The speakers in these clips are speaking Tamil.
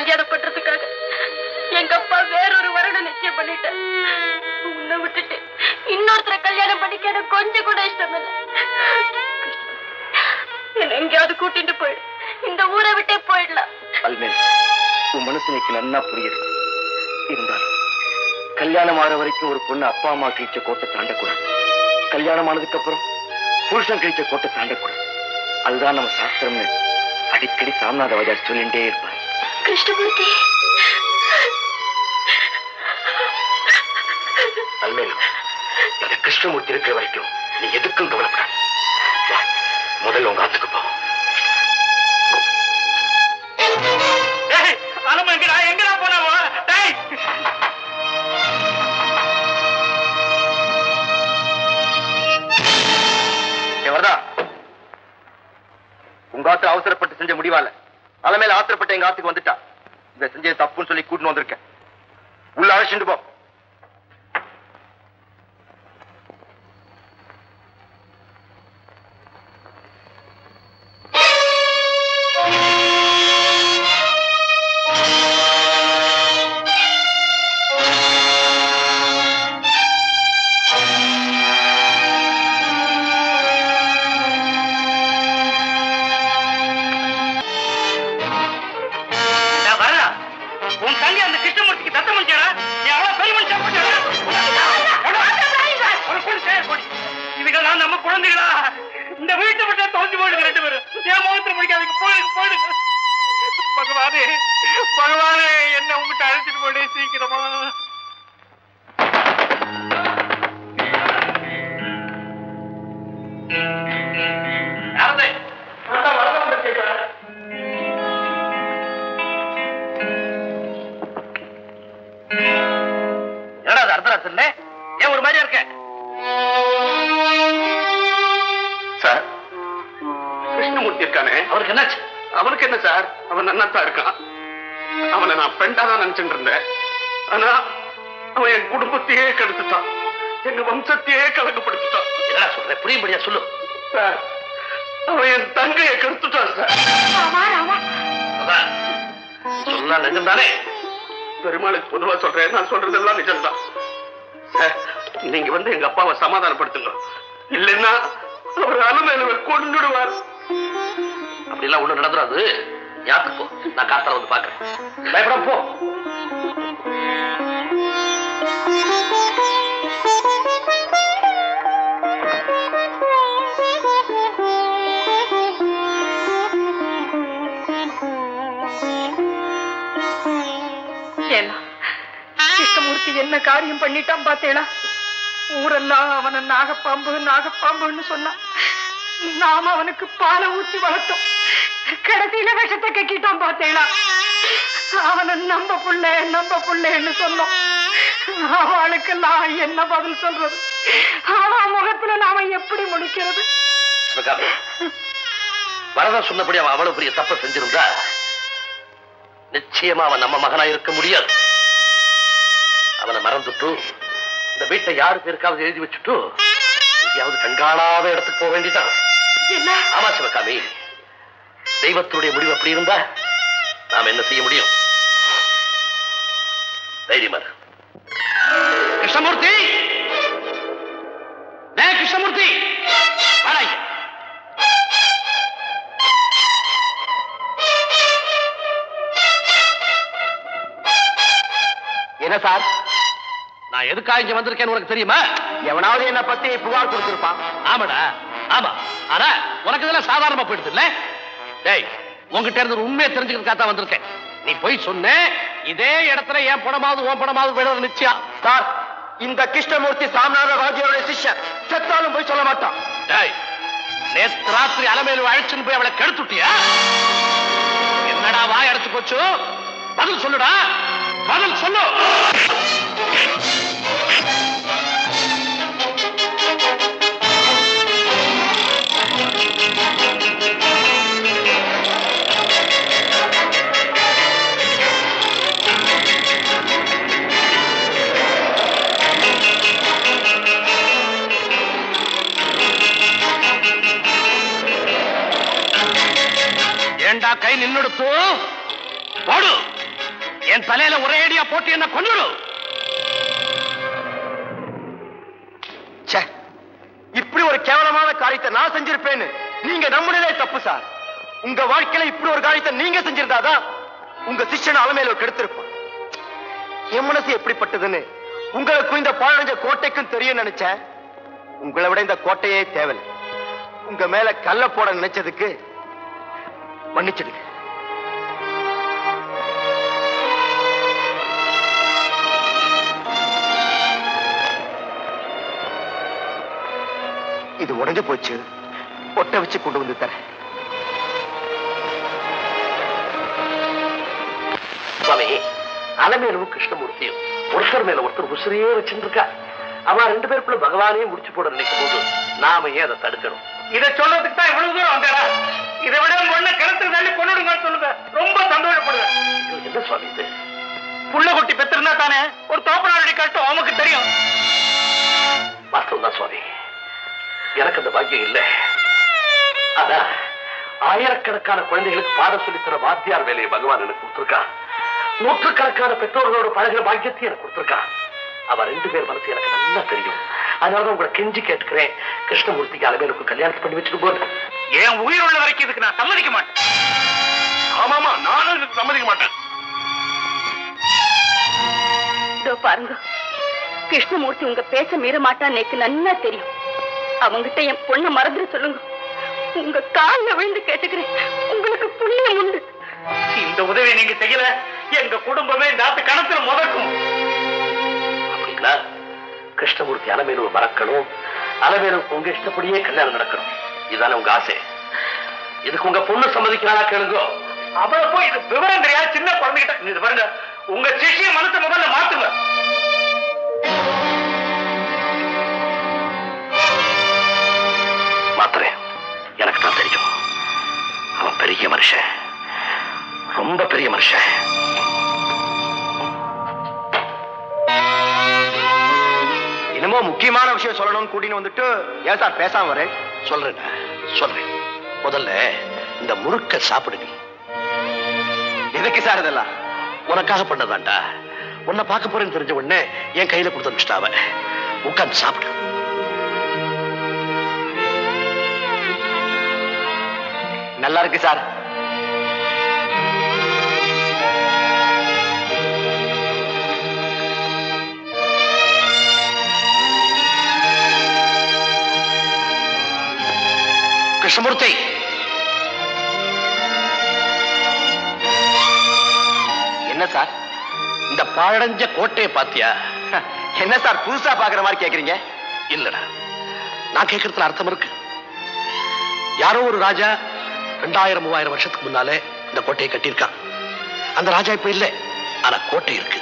மரியாதை பண்றதுக்காக எங்க அப்பா வேறொரு வருடம் நிச்சயம் பண்ணிட்டேன். உன்னை விட்டுட்டு இன்னொருத்தரை கல்யாணம் பண்ணிக்க எனக்கு கொஞ்சம் கூட இஷ்டம் இல்லை. என்ன எங்கேயாவது கூட்டிட்டு போயிடு, இந்த ஊரை விட்டே போயிடலாம். உன் மனசு எனக்கு நன்னா புரியுது. இருந்தாலும் கல்யாணம் ஆற வரைக்கும் ஒரு பொண்ணு அப்பா அம்மா கிழிச்ச கோட்டை தாண்டக்கூடாது. கல்யாணம் ஆனதுக்கு அப்புறம் புருஷன் கிழிச்ச கோட்டை தாண்டக்கூடாது. அதுதான் நம்ம சாஸ்திரம்னு அடிக்கடி சாமிநாத வாஜார் சொல்லிட்டே இருப்பார். கிருஷ்ணமூர்த்தி, அல்மேலும் இந்த கிருஷ்ணமூர்த்தி இருக்கிற வரைக்கும் நீ எதுக்கும் கவலைப்படாது. முதல்ல உங்க ஆத்துக்கு போ. எங்கடா போனாவோ? உங்க ஆத்து அவசரப்பட்டு செஞ்ச முடிவால அலமேல ஆத்திரப்பட்ட எங்க ஆத்துக்கு வந்துட்டா. இதை செஞ்ச தப்புன்னு சொல்லி கூட்டின்னு வந்திருக்கேன். உள்ள அழைச்சிட்டு போ. பகவானே, என்ன உங்ககிட்ட அழைச்சிட்டு போய் சீக்கிரமா. என்னடா அர்த்தராத்திரில ஏன் ஒரு மாதிரியா இருக்க? சார், கிருஷ்ணமூர்த்தி இருக்கானே, அவருக்கு என்னாச்சு? அவனுக்கு என்ன சார், அவன் நன்னாத்தான் இருக்கான். அவனை நான் ஃப்ரெண்டா தான் நினைச்சுட்டு இருந்தேன். ஆனா அவன் என் குடும்பத்தையே கெடுத்துட்டான், எங்க வம்சத்தையே கலக்கப்படுத்திட்டான். என்னடா சொல்ற, புரியும்படியா சொல்லு. சார், அவன் என் தங்கையை கெடுத்துட்டான் சார். சொன்னா நிஜம் தானே? பெருமாளுக்கு பொதுவா சொல்றேன், நான் சொல்றதெல்லாம் நிஜம்தான். நீங்க வந்து எங்க அப்பாவை சமாதானப்படுத்துங்க, இல்லைன்னா அவர் அலமேலுவை கொன்னுடுவார். அப்படிலாம் ஒண்ணு நடந்துடாது. யாருக்கு போ, நான் காத்தால வந்து பாக்குறேன். பயப்பட போ. கிருஷ்ணமூர்த்தி என்ன காரியம் பண்ணிட்டான் பாத்தேடா? ஊரெல்லாம் அவனை நாகப்பாம்பு நாகப்பாம்புன்னு சொன்னான். நாம அவனுக்கு பாலை ஊற்றி வளர்த்தோம், கடைசியில விஷத்தை கக்கிட்டோம் பாத்தேடா. அவனை நம்ப புள்ளன்னு சொன்னோம். அவளுக்கு நான் என்ன பதில் சொல்றது? அவன் முகத்துல நாம எப்படி முடிக்கிறது? வரதா சொன்னபடி அவன் அவ்வளவு பெரிய தப்ப செஞ்சிருந்தா நிச்சயமா அவன் நம்ம மகனா இருக்க முடியாது. அவனை மறந்துட்டு இந்த வீட்டை யாரு பேருக்காவது எழுதி வச்சுட்டு எங்கேயாவது கண்காணாத இடத்துக்கு போக வேண்டியதான். ஆமா சிவகாமி, தெய்வத்துடைய முடிவு அப்படி இருந்தா நாம என்ன செய்ய முடியும்? தைரியமா கிருஷ்ணமூர்த்தி, கிருஷ்ணமூர்த்தி என்ன சார்? நான் எதுக்காக இங்க வந்திருக்கேன்னு உனக்கு தெரியுமா? எவனாவது என்ன பத்தி புகார் கொடுத்திருப்பான். ஆமாடா, ஆமா. ஆனா உனக்கு இதெல்லாம் சாதாரணமா போயிடுது இல்ல? டேய், உங்ககிட்ட இருந்து உண்மையை தெரிஞ்சுக்கிறதுக்காக தான் வந்திருக்கேன். நீ போய் சொன்ன இதே இடத்துல என் பணமாவது உன் பணமாவது விட நிச்சயம். சார், இந்த கிருஷ்ணமூர்த்தி சாமிநாத ராஜியோட சிஷ்யன், செத்தாலும் போய் சொல்ல மாட்டான். டேய், நேத்து ராத்திரி அலமேலு அழைச்சுன்னு போய் அவளை கெடுத்துட்டியா? என்னடா வாய் அடைச்சு போச்சு? பதில் சொல்லுடா, பதில் சொல்லு. ஏண்டா கை நின்னுடுத்து போடு. என் தலையில ஒரே அடியா போட்டு என்ன கொன்னுடு. இப்படி ஒரு கேவலமான காரியத்தை நான் செஞ்சிருப்பேன்னு நீங்க நம்பினதே தப்பு சார். உங்க வாழ்க்கையில இப்படி ஒரு காரியத்தை நீங்க செஞ்சிருந்தாதான் உங்க சிஷ்யனை அலமையில கெடுத்திருப்பான். என் மனசு எப்படிப்பட்டதுன்னு உங்களுக்கு இந்த பாழடைஞ்ச கோட்டைக்கும் தெரியும் நினைச்சேன். உங்களை விட இந்த கோட்டையே தேவை. உங்க மேல கல்ல போட நினைச்சதுக்கு மன்னிச்சிடுங்க. இது உடைஞ்சு போச்சு, ஒட்ட வச்சு கொண்டு வந்து தரேன். சுவாமி, அலமேலும் கிருஷ்ணமூர்த்தியும் ஒருத்தர் மேல ஒருத்தர் உசிரியே வச்சிருக்கா. அவன் 2 பேருக்குள்ள பகவானே முடிச்சு போட நினைக்கும் போது நாம ஏன் அதை தடுக்கணும்? இதை சொல்றதுக்கு தான் இவ்வளவு தூரம் வந்தா. இதை விட ஒண்ணு கிணத்துல தள்ளி கொண்டுடுங்கன்னு சொல்லுங்க. ரொம்ப சந்தோஷப்படுவேன். என்ன சுவாமி இது? புள்ள குட்டி பெற்றிருந்தா தானே ஒரு தோப்பனாருடைய கட்டும் அவனுக்கு தெரியும். வாஸ்தவம் தான் சுவாமி, எனக்கு அந்த பாக்கியம் இல்லை. ஆனா ஆயிரக்கணக்கான குழந்தைகளுக்கு பாடம் சொல்லித்தர வாத்தியார் வேலையை பகவான் எனக்கு கொடுத்திருக்கான். நூற்றுக்கணக்கான பெற்றோர்களோட பழகிற பாக்கியத்தை எனக்கு கொடுத்திருக்கான். அவ 2 பேர் மனசு எனக்கு நல்லா தெரியும். அதனாலதான் உங்களை கெஞ்சி கேட்டுக்கிறேன், கிருஷ்ணமூர்த்திக்கு அலமேலுக்கு கல்யாணம் பண்ணி வச்சுட்டு போது. என் உயிர் உள்ள வரைக்கும் இதுக்கு நான் சம்மதிக்க மாட்டேன். ஆமாமா, நானும் இதுக்கு சம்மதிக்க மாட்டேன். பாருங்க, கிருஷ்ணமூர்த்தி உங்க பேச மீற மாட்டான்னு எனக்கு நல்லா தெரியும். அவங்கிட்ட என் பொண்ணை மறந்துட சொல்லுங்க. உங்க கால்ல விழுந்து கேட்டுக்கிறேன், உங்களுக்கு புண்ணியம் உண்டு. இந்த உதவியை நீங்க செய்யல, எங்க குடும்பமே நாட்டு கணத்துல முதக்கும். அப்படிங்களா? கிருஷ்ணமூர்த்தி அலமேலுவை மறக்கணும், அலமேலுக்கு உங்க இஷ்டப்படியே கல்யாணம் நடக்கணும், இதுதானே உங்க ஆசை. இதுக்கு உங்க பொண்ணு சம்மதிக்கிறானா கேளுங்க. அவளை போய் இது விவரம் தெரியாது சின்ன குழந்தைகிட்ட இது பாருங்க. உங்க சிஷ்ய மனசை முதல்ல மாத்துங்க. மாத்திரேன், எனக்கு தான் தெரியும். அவன் பெரிய மனுஷன், ரொம்ப பெரிய மனுஷன். என்னமோ முக்கியமான விஷயம் சொல்லணும்னு கூட்டின்னு வந்துட்டு ஏன் சார் பேசாம வரேன்? சொல்றேன். முதல்ல இந்த முறுக்க சாப்பிடு. நீ எதுக்கு சார் இதெல்லாம்? உனக்காக பண்ணதாண்டா. உன்னை பார்க்க போறேன்னு தெரிஞ்ச உடனே என் கையில கொடுத்து அனுப்பிச்சிட்டாவ. உட்கார்ந்து சாப்பிடு. நல்லா இருக்கு சார். கிருஷ்ணமூர்த்தி, என்ன சார் இந்த பாழடைஞ்ச கோட்டையை பாத்தியா? என்ன சார் புதுசா பாக்குற மாதிரி கேக்குறீங்க? இல்லடா, நான் கேட்கறதுல அர்த்தம் இருக்கு. யாரோ ஒரு ராஜா 2000-3000 வருஷத்துக்கு முன்னாலே இந்த கோட்டையை கட்டியிருக்கான். அந்த ராஜா இப்ப இல்லை, ஆனா கோட்டை இருக்கு.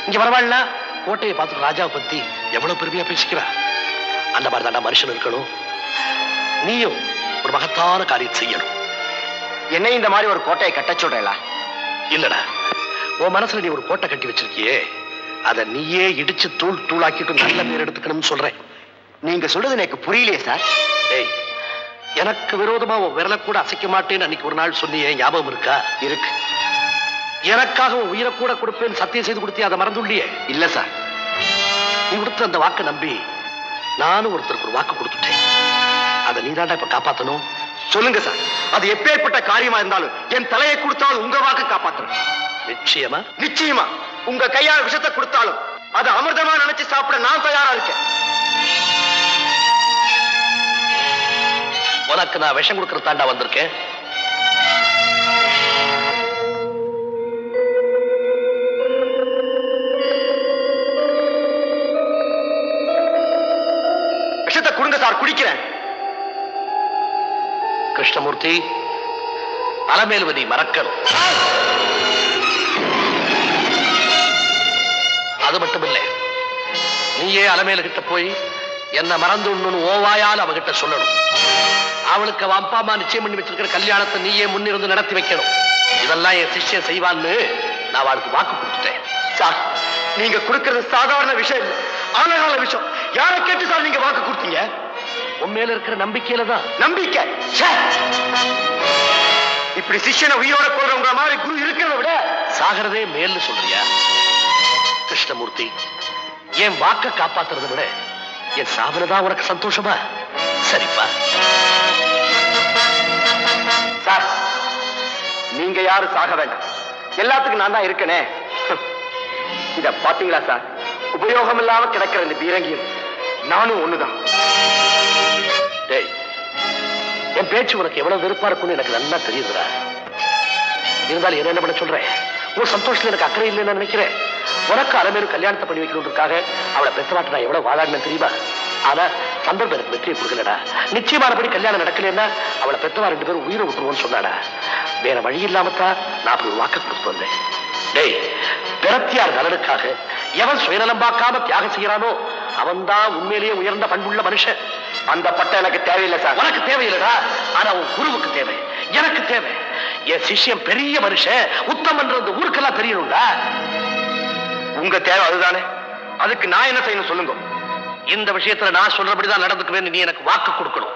இங்க வரவாள்னா கோட்டையை பார்த்து ராஜாவை பத்தி எவ்வளவு பெருமையா பேசிக்கிறா. அந்த மாதிரி தாண்டா மனுஷன் இருக்கணும். நீயும் ஒரு மகத்தான காரியம் செய்யணும். என்ன இந்த மாதிரி ஒரு கோட்டையை கட்ட சொல்றா? இல்லடா, உன் மனசுல நீ ஒரு கோட்டை கட்டி வச்சிருக்கியே, அதை நீயே இடிச்சு தூள் தூளாக்கிட்டு நல்ல பேர் எடுத்துக்கணும்னு சொல்றேன். நீங்க சொல்றது எனக்கு புரியலையே சார். ஏய், எனக்கு விரோதமா உன் விரலை கூட அசைக்க மாட்டேன்னு அன்னைக்கு ஒரு நாள் சொன்னியே, ஞாபகம் இருக்கா? இருக்கு. எனக்காக உன் உயிரை கூட கொடுப்பேன்னு சத்தியம் செய்து கொடுத்தியே, அதை மறந்துள்ளியே? இல்ல சார். நீ கொடுத்த அந்த வாக்கை நம்பி நானும் ஒருத்தருக்கு ஒரு வாக்கு கொடுத்துட்டேன். அதை நீதாண்டா இப்ப காப்பாத்தணும். சொல்லுங்க சார், அது எப்பேற்பட்ட காரியமா இருந்தாலும் என் தலையை கொடுத்தாலும் உங்க வாக்கு காப்பாற்றணும். நிச்சயமா? நிச்சயமா. உங்க கையால் விஷத்தை கொடுத்தாலும் அது அமிர்தமா நினைச்சு சாப்பிட நான் தயாரா இருக்கேன். உனக்கு நான் விஷம் கொடுக்கறது தாண்டா வந்திருக்கேன். விஷத்தை கொடுங்க சார், குடிக்கிறேன். கிருஷ்ணமூர்த்தி, அலமேலுவை மறக்கணும். அது மட்டும் இல்லை, நீயே அலமேலு கிட்ட போய் என்ன மறந்து ஓவாயால் அவகிட்ட சொல்லணும். அவளுக்கு அவ அப்பா அம்மா நிச்சயம் பண்ணி வச்சிருக்கிற கல்யாணத்தை நீயே முன்னிருந்து நடத்தி வைக்கணும். இதெல்லாம் என் சிஷ்யன் செய்வான்னு நான் அவளுக்கு வாக்கு கொடுத்துட்டேன். சார், நீங்க கொடுக்கிறது சாதாரண விஷயம் இல்லை, ஆனகால விஷயம். யாரை கேட்டு சார் நீங்க வாக்கு கொடுத்தீங்க? உண்மையில இருக்கிற நம்பிக்கையில தான். நம்பிக்கை? இப்படி சிஷ்யனை உயிரோட போடுறவங்க மாதிரி குரு இருக்கிறத விட சாகிறதே மேல்னு சொல்றியா? கிருஷ்ணமூர்த்தி, என் வாக்க காப்பாத்துறதை விட என் சாவனதான் உனக்கு சந்தோஷமா? சரிப்பா. சார், நீங்க யாரும் சாக வேண்டாம். எல்லாத்துக்கும் நான் தான் இருக்கனே. இத பாத்தீங்களா சார்? உபயோகம் இல்லாம கிடக்கிற இந்த பீரங்கியும் நானும் ஒண்ணுதான். டேய், என் பேச்சு உனக்கு எவ்வளவு வெறுப்பா இருக்கும்னு எனக்கு நல்லா தெரியுதுடா. இருந்தாலும் என்ன பண்ண சொல்றேன்? உன் சந்தோஷத்துல எனக்கு அக்கறை இல்லைன்னு நினைக்கிறேன். உனக்கு அலமேலும் கல்யாணத்தை பண்ணி வைக்கணுன்றதுக்காக அவளை பெத்தவாட்டு நான் எவ்வளவு வாழாடுன்னு தெரியுமா? ஆனா சந்தர்ப்பம் எனக்கு வெற்றியை கொடுக்கலடா. நிச்சயமானபடி கல்யாணம் நடக்கலன்னா அவளை பெத்தவா 2 பேரும் உயிரை விட்டுருவோன்னு சொன்னாடா. வேற வழி இல்லாமத்தான் நான் அப்படி ஒரு வாக்க கொடுத்து வந்தேன். டேய், பிறத்தியார் நலனுக்காக எவன் சுயநலம் பார்க்காம தியாகம் செய்யறானோ அவன் தான் உண்மையிலேயே உயர்ந்த பண்புள்ள மனுஷன். அந்த பட்டம் எனக்கு தேவையில்லை சார். உனக்கு தேவையில்லடா, ஆனா உன் குருவுக்கு தேவை, எனக்கு தேவை. என் சிஷ்யம் பெரிய மனுஷன், உத்தமன்ற ஊருக்கெல்லாம் தெரியணும்டா. உங்க தேவை அதுதானே. அதுக்கு நான் என்ன செய்யணும் சொல்லுங்க. இந்த விஷயத்துல நான் சொல்றபடிதான் நடந்துக்குவேன்னு நீ எனக்கு வாக்கு கொடுக்கணும்.